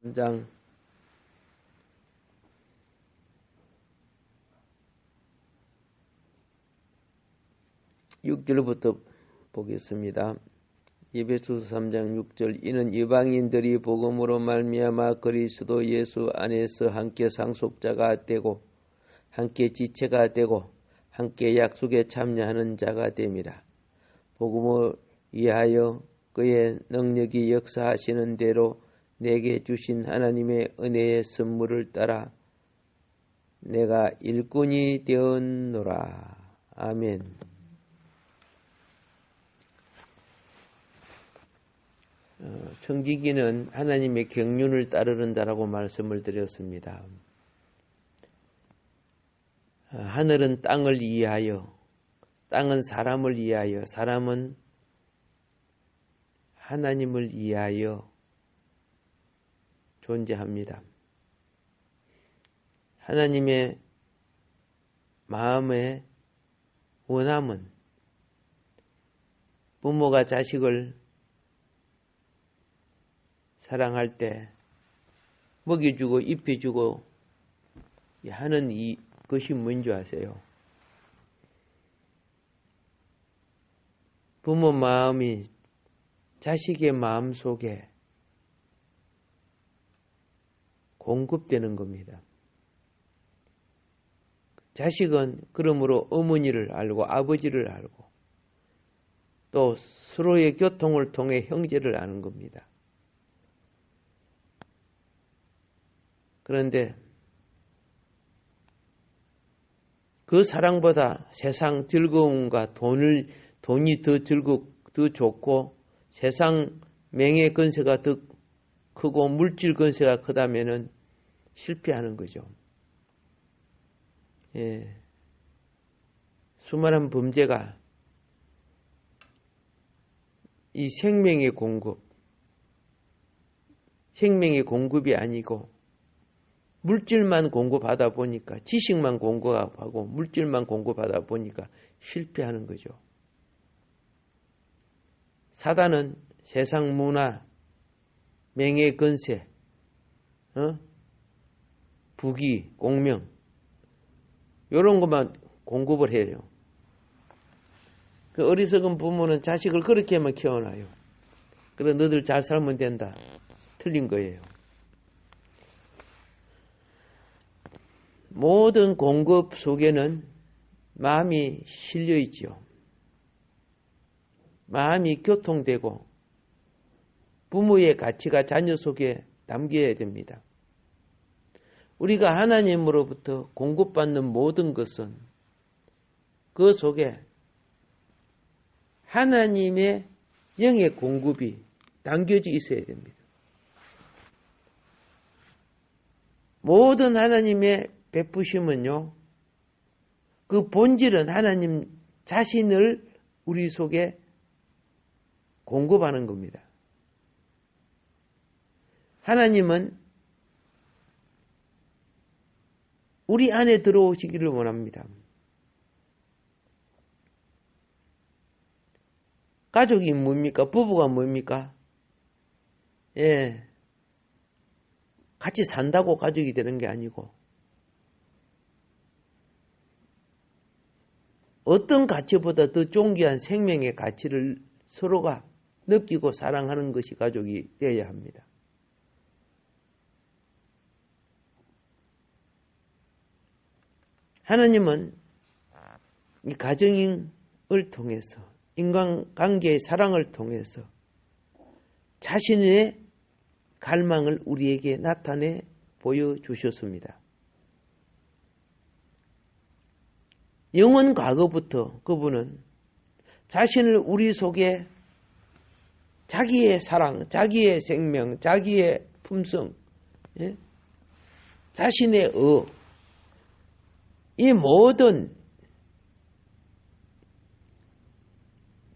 3장 6절부터 보겠습니다. 에베소서 3장 6절 이는 이방인들이 복음으로 말미암아 그리스도 예수 안에서 함께 상속자가 되고 함께 지체가 되고 함께 약속에 참여하는 자가 됨이라. 복음을 위하여 그의 능력이 역사하시는 대로 내게 주신 하나님의 은혜의 선물을 따라 내가 일꾼이 되었노라. 아멘. 청지기는 하나님의 경륜을 따르는 자라고 말씀을 드렸습니다. 하늘은 땅을 이해하여, 땅은 사람을 이해하여, 사람은 하나님을 이해하여 존재합니다. 하나님의 마음의 원함은 부모가 자식을 사랑할 때 먹여주고 입혀주고 하는 것이 뭔지 아세요? 부모 마음이 자식의 마음 속에 공급되는 겁니다. 자식은 그러므로 어머니를 알고 아버지를 알고 또 서로의 교통을 통해 형제를 아는 겁니다. 그런데 그 사랑보다 세상 즐거움과 돈이 더 좋고 세상 명예 건세가 더 크고 물질 건세가 크다면은 실패하는 거죠. 예. 수많은 범죄가 이 생명의 공급이 아니고 물질만 공급하다 보니까 지식만 공급하고 물질만 공급하다 보니까 실패하는 거죠. 사단은 세상 문화, 명예 건세, 부귀, 공명 이런 것만 공급을 해요. 그 어리석은 부모는 자식을 그렇게만 키워놔요. 그래 너들 잘 살면 된다. 틀린 거예요. 모든 공급 속에는 마음이 실려 있죠. 마음이 교통되고 부모의 가치가 자녀 속에 담겨야 됩니다. 우리가 하나님으로부터 공급받는 모든 것은 그 속에 하나님의 영의 공급이 담겨져 있어야 됩니다. 모든 하나님의 베푸심은요, 그 본질은 하나님 자신을 우리 속에 공급하는 겁니다. 하나님은 우리 안에 들어오시기를 원합니다. 가족이 뭡니까? 부부가 뭡니까? 예. 같이 산다고 가족이 되는 게 아니고, 어떤 가치보다 더 존귀한 생명의 가치를 서로가 느끼고 사랑하는 것이 가족이 되어야 합니다. 하나님은 이 가정을 통해서 인간관계의 사랑을 통해서 자신의 갈망을 우리에게 나타내 보여주셨습니다. 영원 과거부터 그분은 자신을 우리 속에 자기의 사랑, 자기의 생명, 자기의 품성, 자신의 이 모든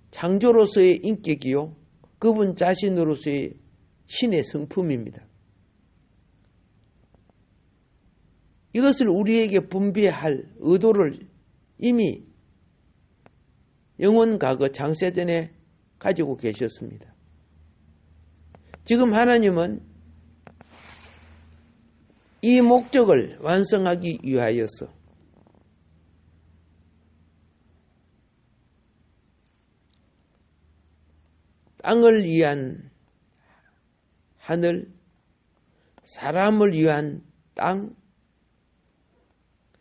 창조로서의 인격이요, 그분 자신으로서의 신의 성품입니다. 이것을 우리에게 분배할 의도를 이미 영원 과거 창세전에 가지고 계셨습니다. 지금 하나님은 이 목적을 완성하기 위하여서 땅을 위한 하늘, 사람을 위한 땅,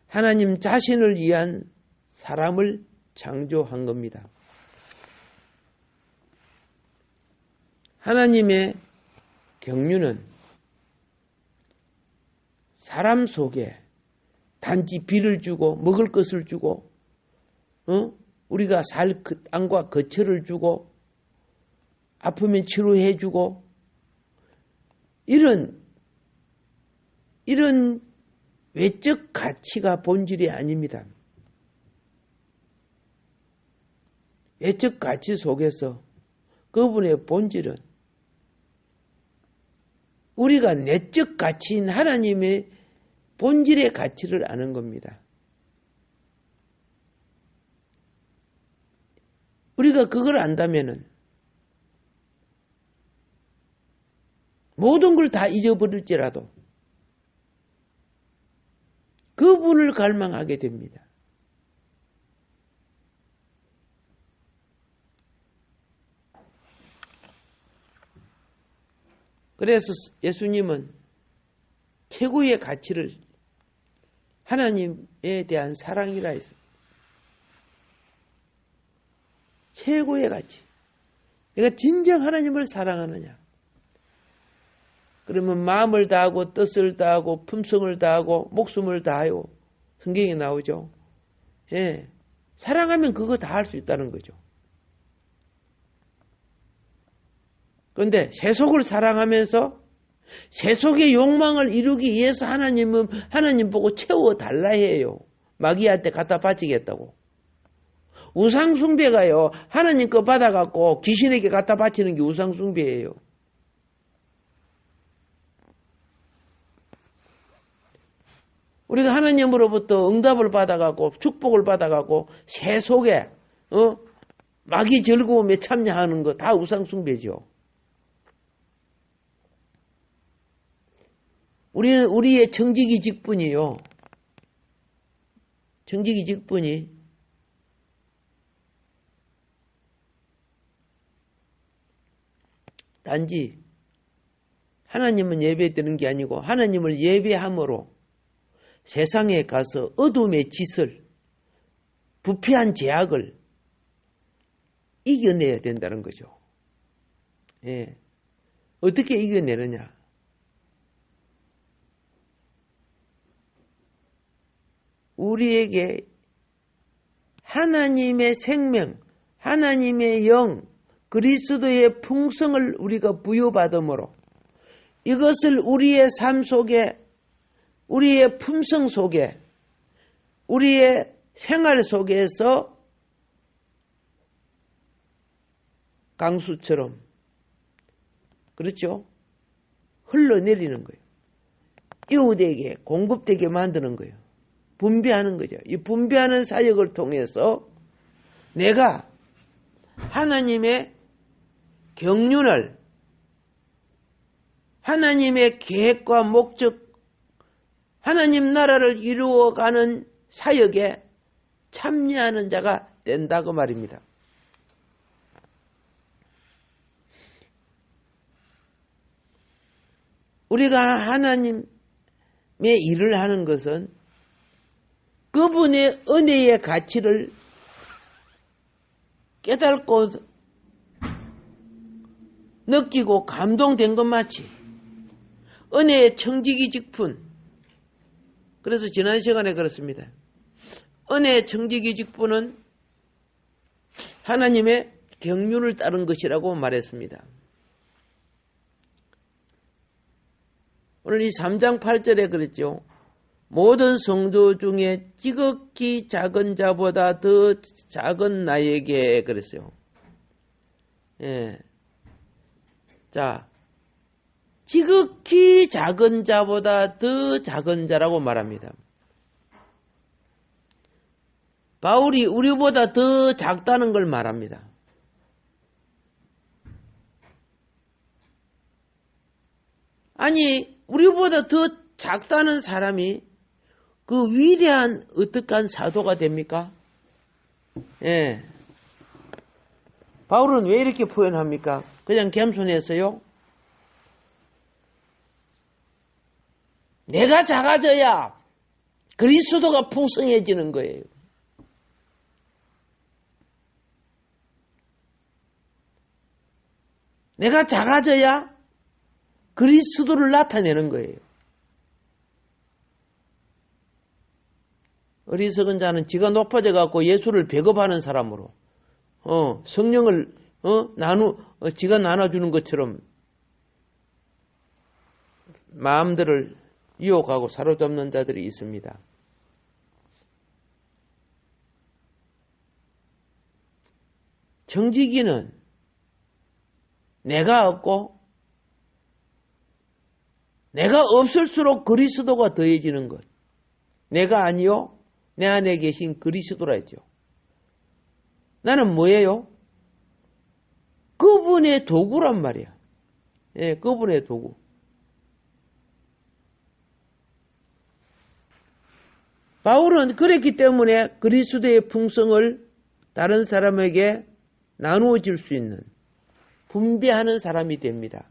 하나님 자신을 위한 사람을 창조한 겁니다. 하나님의 경륜은 사람 속에 단지 비를 주고 먹을 것을 주고 우리가 살 땅과 거처를 주고 아프면 치료해 주고 이런 외적 가치가 본질이 아닙니다. 외적 가치 속에서 그분의 본질은 우리가 내적 가치인 하나님의 본질의 가치를 아는 겁니다. 우리가 그걸 안다면은 모든 걸 다 잊어버릴지라도 그분을 갈망하게 됩니다. 그래서 예수님은 최고의 가치를 하나님에 대한 사랑이라 했습니다. 최고의 가치. 내가 진정 하나님을 사랑하느냐. 그러면 마음을 다하고 뜻을 다하고 품성을 다하고 목숨을 다하여 성경에 나오죠. 예, 사랑하면 그거 다 할 수 있다는 거죠. 그런데 세속을 사랑하면서 세속의 욕망을 이루기 위해서 하나님은 하나님 보고 채워달라 해요. 마귀한테 갖다 바치겠다고. 우상숭배가요. 하나님 거 받아갖고 귀신에게 갖다 바치는 게 우상숭배예요. 우리가 하나님으로부터 응답을 받아갖고 축복을 받아갖고 세속에 마귀 즐거움에 참여하는 거 다 우상숭배죠. 우리의 정직이 직분이요. 정직이 직분이 단지 하나님은 예배드리는 게 아니고 하나님을 예배함으로 세상에 가서 어둠의 짓을 부패한 죄악을 이겨내야 된다는 거죠. 예. 어떻게 이겨내느냐? 우리에게 하나님의 생명, 하나님의 영, 그리스도의 풍성을 우리가 부여받음으로 이것을 우리의 삶 속에, 우리의 품성 속에, 우리의 생활 속에서 강수처럼, 그렇죠? 흘러내리는 거예요. 이웃에게 공급되게 만드는 거예요. 분배하는 거죠. 이 분배하는 사역을 통해서 내가 하나님의 경륜을, 하나님의 계획과 목적, 하나님 나라를 이루어가는 사역에 참여하는 자가 된다고 말입니다. 우리가 하나님의 일을 하는 것은 그분의 은혜의 가치를 깨닫고 느끼고 감동된 것 마치 은혜의 청지기 직분. 그래서 지난 시간에 그렇습니다. 은혜의 청지기 직분은 하나님의 경륜을 따른 것이라고 말했습니다. 오늘 이 3장 8절에 그랬죠. 모든 성도 중에 지극히 작은 자보다 더 작은 나에게 그랬어요. 예. 자, 지극히 작은 자보다 더 작은 자라고 말합니다. 바울이 우리보다 더 작다는 걸 말합니다. 아니, 우리보다 더 작다는 사람이 그 위대한 어떡한 사도가 됩니까? 예. 바울은 왜 이렇게 표현합니까? 그냥 겸손해서요? 내가 작아져야 그리스도가 풍성해지는 거예요. 내가 작아져야 그리스도를 나타내는 거예요. 어리석은 자는 지가 높아져 갖고 예수를 배급하는 사람으로 성령을 지가 나눠주는 것처럼 마음들을 유혹하고 사로잡는 자들이 있습니다. 정직이는 내가 없고 내가 없을수록 그리스도가 더해지는 것. 내가 아니요 내 안에 계신 그리스도라 했죠. 나는 뭐예요? 그분의 도구란 말이야. 예, 그분의 도구. 바울은 그랬기 때문에 그리스도의 풍성을 다른 사람에게 나누어 줄 수 있는 분배하는 사람이 됩니다.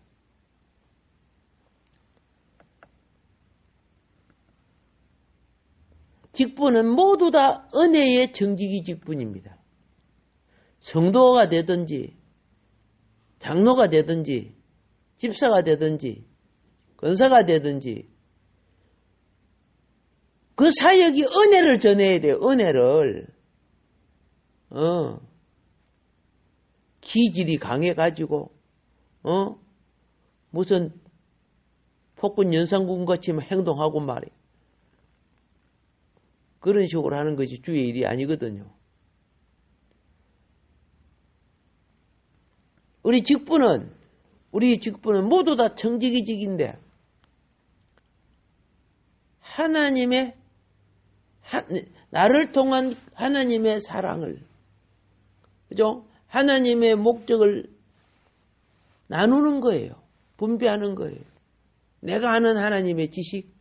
직분은 모두 다 은혜의 정직이 직분입니다. 성도가 되든지 장로가 되든지 집사가 되든지 권사가 되든지 그 사역이 은혜를 전해야 돼요. 은혜를. 기질이 강해가지고 무슨 폭군 연산군같이 행동하고 말이에요. 그런 식으로 하는 것이 주의 일이 아니거든요. 우리 직분은 모두 다 정직이직인데 하나님의 나를 통한 하나님의 사랑을, 그죠? 하나님의 목적을 나누는 거예요. 분배하는 거예요. 내가 아는 하나님의 지식,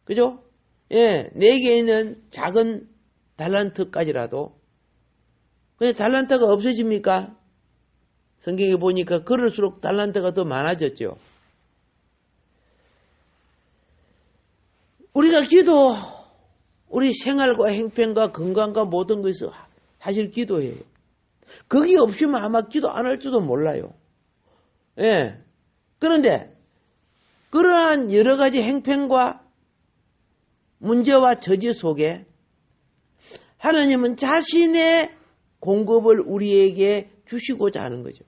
그죠? 예, 내게 있는 작은 달란트까지라도. 근데 달란트가 없어집니까? 성경에 보니까 그럴수록 달란트가 더 많아졌죠. 우리가 우리 생활과 행편과 건강과 모든 것을 사실 기도해요. 거기 없으면 아마 기도 안 할지도 몰라요. 예. 그런데 그러한 여러 가지 행편과 문제와 저지 속에 하나님은 자신의 공급을 우리에게 주시고자 하는 거죠.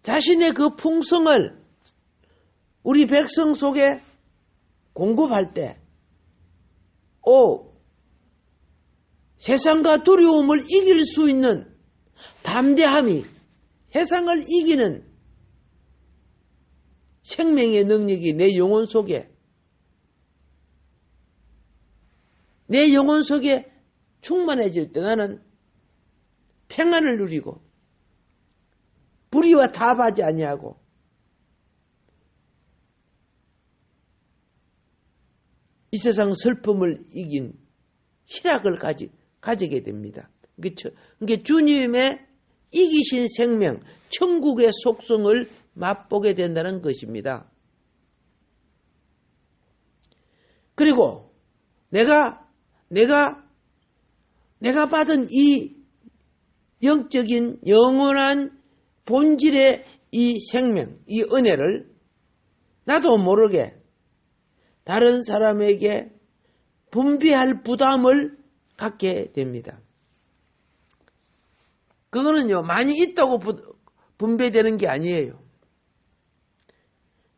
자신의 그 풍성을 우리 백성 속에 공급할 때, 세상과 두려움을 이길 수 있는 담대함이 세상을 이기는 생명의 능력이 내 영혼 속에 충만해질 때 나는 평안을 누리고 불의와 타협하지 아니하고 이 세상 슬픔을 이긴 희락을 가지게 됩니다. 그러니까 주님의 이기신 생명, 천국의 속성을 맛보게 된다는 것입니다. 그리고 내가 받은 이 영적인 영원한 본질의 이 생명, 이 은혜를 나도 모르게 다른 사람에게 분배할 부담을 갖게 됩니다. 그거는요, 많이 있다고 분배되는 게 아니에요.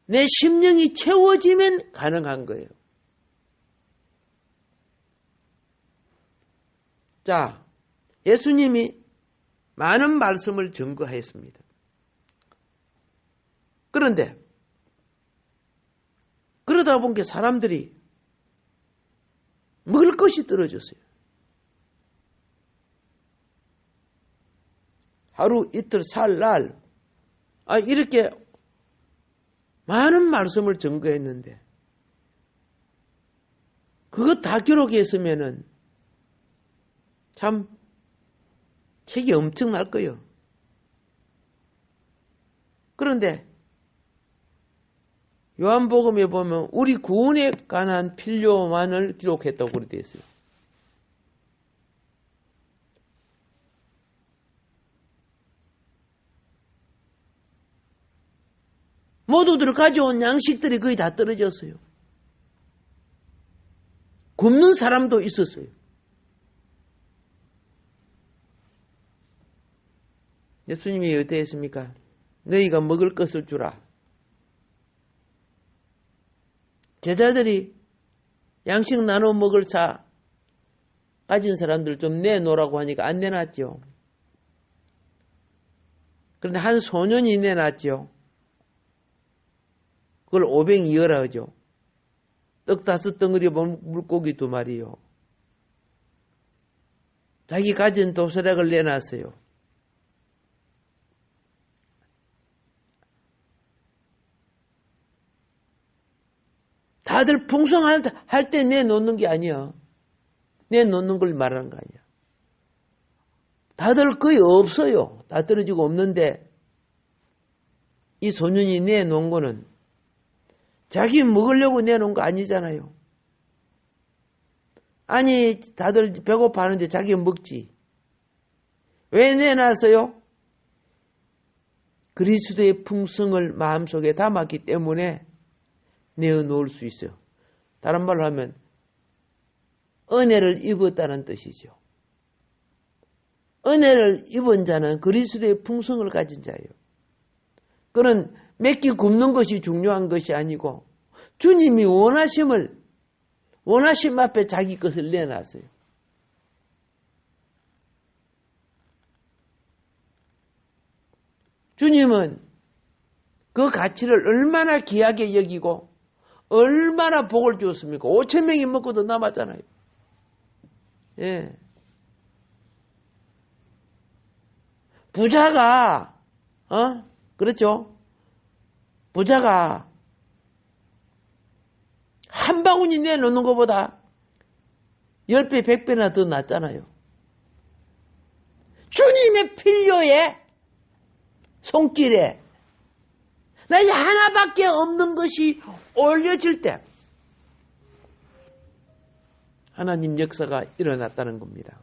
내 심령이 채워지면 가능한 거예요. 자, 예수님이 많은 말씀을 증거했습니다. 그런데 그러다 보니까 사람들이 먹을 것이 떨어졌어요. 하루, 이틀, 살, 날, 이렇게 많은 말씀을 증거했는데 그것 다 기록했으면은 참 책이 엄청날 거예요. 그런데 요한복음에 보면 우리 구원에 관한 필요만을 기록했다고 그렇게 되어 있어요. 모두들 가져온 양식들이 거의 다 떨어졌어요. 굶는 사람도 있었어요. 예수님이 어떻게 했습니까? 너희가 먹을 것을 주라. 제자들이 양식 나눠 먹을 사 가진 사람들 좀 내놓으라고 하니까 안 내놨죠. 그런데 한 소년이 내놨죠. 그걸 500이어라 하죠. 떡 5덩어리 물고기 2마리요. 자기 가진 도시락을 내놨어요. 다들 풍성할 때 내놓는 게 아니야. 내놓는 걸 말하는 거 아니야. 다들 거의 없어요. 다 떨어지고 없는데 이 소년이 내놓은 거는 자기 먹으려고 내놓은 거 아니잖아요. 아니 다들 배고파하는데 자기 먹지. 왜 내놨어요? 그리스도의 풍성을 마음속에 담았기 때문에 내어놓을 수 있어요. 다른 말로 하면 은혜를 입었다는 뜻이죠. 은혜를 입은 자는 그리스도의 풍성을 가진 자예요. 그는 몇 끼 굶는 것이 중요한 것이 아니고 주님이 원하심 앞에 자기 것을 내놨어요. 주님은 그 가치를 얼마나 귀하게 여기고 얼마나 복을 주었습니까? 5,000명이 먹고도 남았잖아요. 예. 부자가, 그렇죠? 부자가 한 바구니 내놓는 것보다 10배, 100배나 더 낫잖아요. 주님의 필요에, 손길에, 나이 하나밖에 없는 것이 올려질 때, 하나님 역사가 일어났다는 겁니다.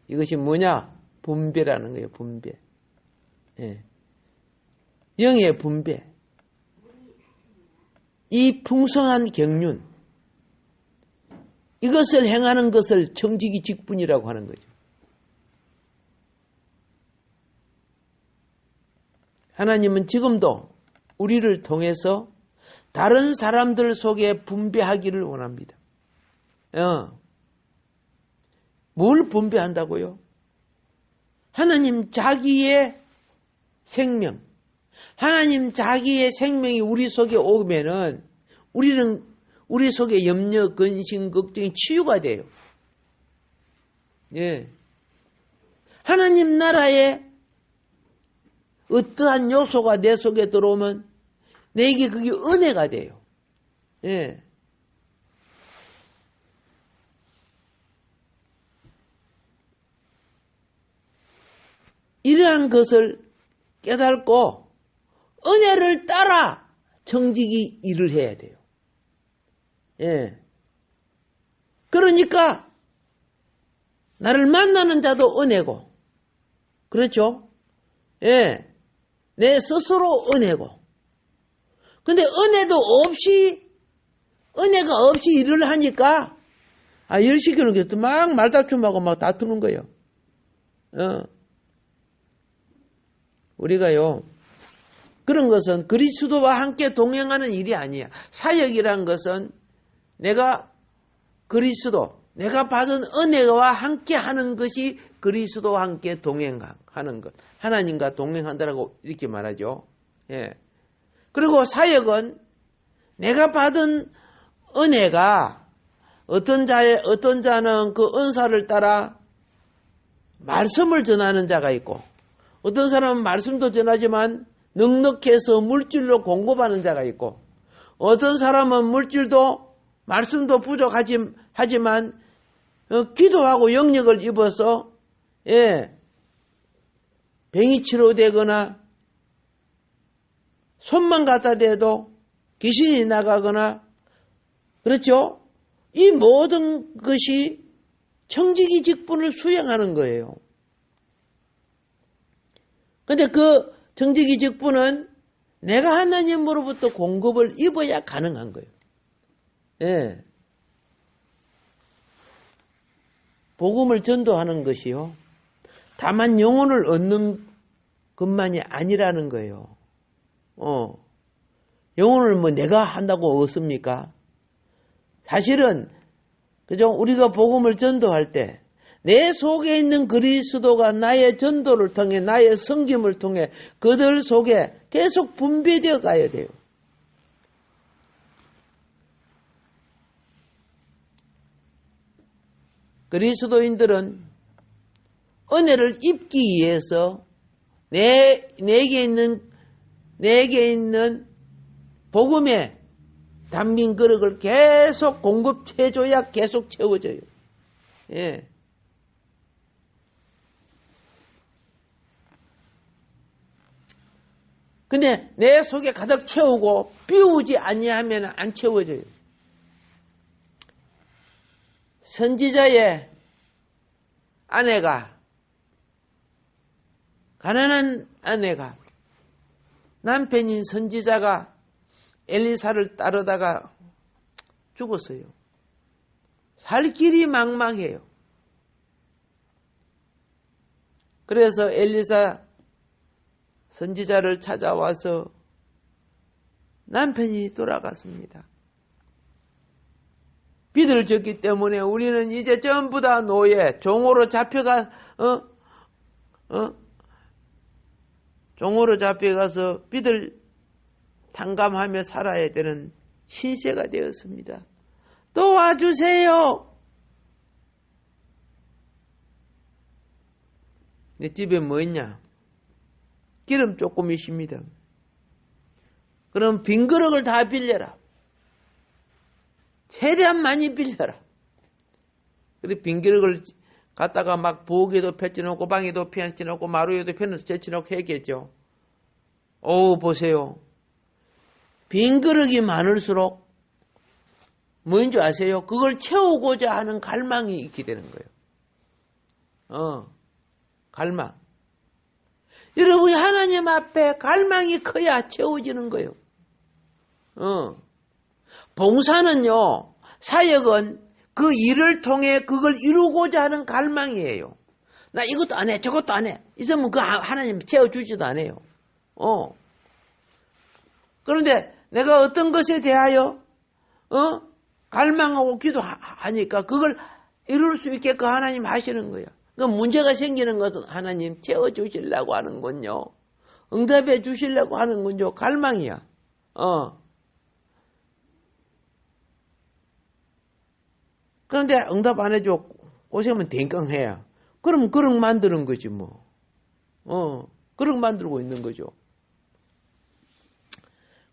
이것이 뭐냐? 분배라는 거예요, 분배. 예. 영의 분배. 이 풍성한 경륜, 이것을 행하는 것을 청지기 직분이라고 하는 거죠. 하나님은 지금도 우리를 통해서 다른 사람들 속에 분배하기를 원합니다. 뭘 분배한다고요? 하나님 자기의 생명, 하나님 자기의 생명이 우리 속에 오면은 우리는 우리 속에 염려, 근심, 걱정이 치유가 돼요. 예. 하나님 나라에 어떠한 요소가 내 속에 들어오면 내게 그게 은혜가 돼요. 예. 이러한 것을 깨닫고 은혜를 따라 정직히 일을 해야 돼요. 예. 그러니까 나를 만나는 자도 은혜고, 그렇죠? 예. 내 스스로 은혜고. 근데 은혜가 없이 일을 하니까, 일 시키는 게 막 말다툼하고 막 다투는 거예요. 우리가요, 그런 것은 그리스도와 함께 동행하는 일이 아니야. 사역이란 것은 내가 받은 은혜와 함께 하는 것이 그리스도와 함께 동행하는 것. 하나님과 동행한다라고 이렇게 말하죠. 예. 그리고 사역은 내가 받은 은혜가 어떤 자는 그 은사를 따라 말씀을 전하는 자가 있고, 어떤 사람은 말씀도 전하지만 넉넉해서 물질로 공급하는 자가 있고, 어떤 사람은 물질도 말씀도 부족하지만 기도하고 영역을 입어서 병이 치료되거나 손만 갖다 대도 귀신이 나가거나, 그렇죠? 이 모든 것이 청지기 직분을 수행하는 거예요. 근데 그 청지기 직분은 내가 하나님으로부터 공급을 입어야 가능한 거예요. 예. 복음을 전도하는 것이요, 다만 영혼을 얻는 것만이 아니라는 거예요. 영혼을 뭐 내가 한다고 얻습니까? 사실은, 그죠? 우리가 복음을 전도할 때 내 속에 있는 그리스도가 나의 전도를 통해, 나의 섬김을 통해 그들 속에 계속 분배되어 가야 돼요. 그리스도인들은 은혜를 입기 위해서 내게 있는 복음에 담긴 그릇을 계속 공급해줘야 계속 채워져요. 예. 근데 내 속에 가득 채우고 비우지 아니하면 안 채워져요. 선지자의 아내가, 가난한 아내가, 남편인 선지자가 엘리사를 따르다가 죽었어요. 살 길이 막막해요. 그래서 엘리사 선지자를 찾아와서 남편이 돌아갔습니다. 빚을 졌기 때문에 우리는 이제 전부 다 노예, 종으로 잡혀가서 빚을 탕감하며 살아야 되는 신세가 되었습니다. 도와주세요. 내 집에 뭐 있냐? 기름 조금 있습니다. 그럼 빈 그릇을 다 빌려라. 최대한 많이 빌려라. 그리고 빈 그릇을 갖다가 막 부엌에도 펼쳐놓고 방에도 펼쳐놓고 마루에도 펼쳐놓고 했겠죠. 보세요. 빈 그릇이 많을수록 뭐인 줄 아세요? 그걸 채우고자 하는 갈망이 있게 되는 거예요. 갈망. 여러분이 하나님 앞에 갈망이 커야 채워지는 거예요. 봉사는요, 사역은 그 일을 통해 그걸 이루고자 하는 갈망이에요. 나 이것도 안 해, 저것도 안 해. 있으면 그 하나님 채워주지도 않아요. 그런데 내가 어떤 것에 대하여 갈망하고 기도하니까 그걸 이룰 수 있게끔 하나님 하시는 거예요. 그 문제가 생기는 것은 하나님 채워주시려고 하는군요. 응답해 주시려고 하는군요. 갈망이야. 그런데 응답 안 해줘. 오시면 댕깡해야. 그럼 그릇 만드는 거지 뭐. 그릇 만들고 있는 거죠.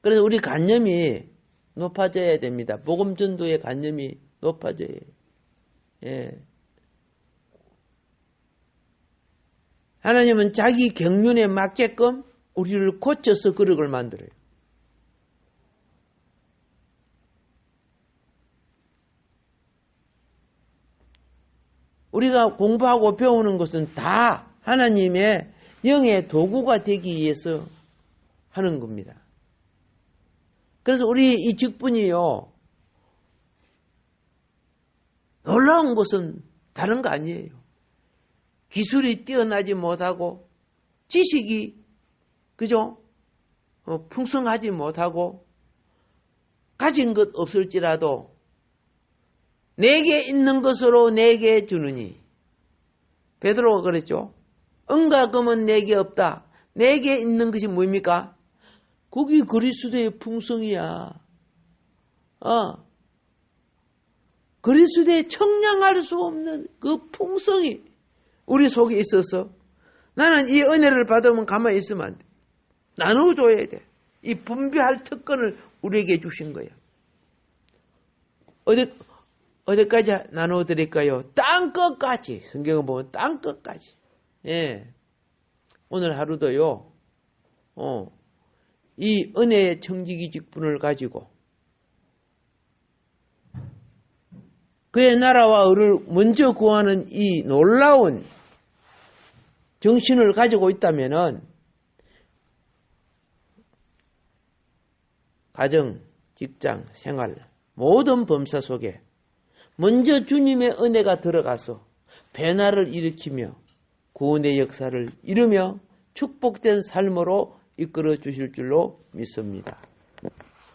그래서 우리 관념이 높아져야 됩니다. 복음 전도의 관념이 높아져야 해요. 예. 하나님은 자기 경륜에 맞게끔 우리를 고쳐서 그릇을 만들어요. 우리가 공부하고 배우는 것은 다 하나님의 영의 도구가 되기 위해서 하는 겁니다. 그래서 우리 이 직분이요, 놀라운 것은 다른 거 아니에요. 기술이 뛰어나지 못하고 지식이 그죠? 풍성하지 못하고 가진 것 없을지라도 내게 있는 것으로 내게 주느니, 베드로가 그랬죠. 은과 금은 내게 없다. 내게 있는 것이 뭡니까? 그게 그리스도의 풍성이야. 그리스도의 청량할 수 없는 그 풍성이 우리 속에 있어서 나는 이 은혜를 받으면 가만히 있으면 안 돼. 나눠줘야 돼. 이 분배할 특권을 우리에게 주신 거예요. 어디까지 나눠드릴까요? 땅끝까지. 성경을 보면 땅끝까지. 예. 오늘 하루도요, 이 은혜의 청지기 직분을 가지고 그의 나라와 의를 먼저 구하는 이 놀라운 정신을 가지고 있다면은 가정, 직장, 생활, 모든 범사 속에 먼저 주님의 은혜가 들어가서 변화를 일으키며 구원의 역사를 이루며 축복된 삶으로 이끌어 주실 줄로 믿습니다.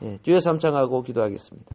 예, 주여 삼창하고 기도하겠습니다.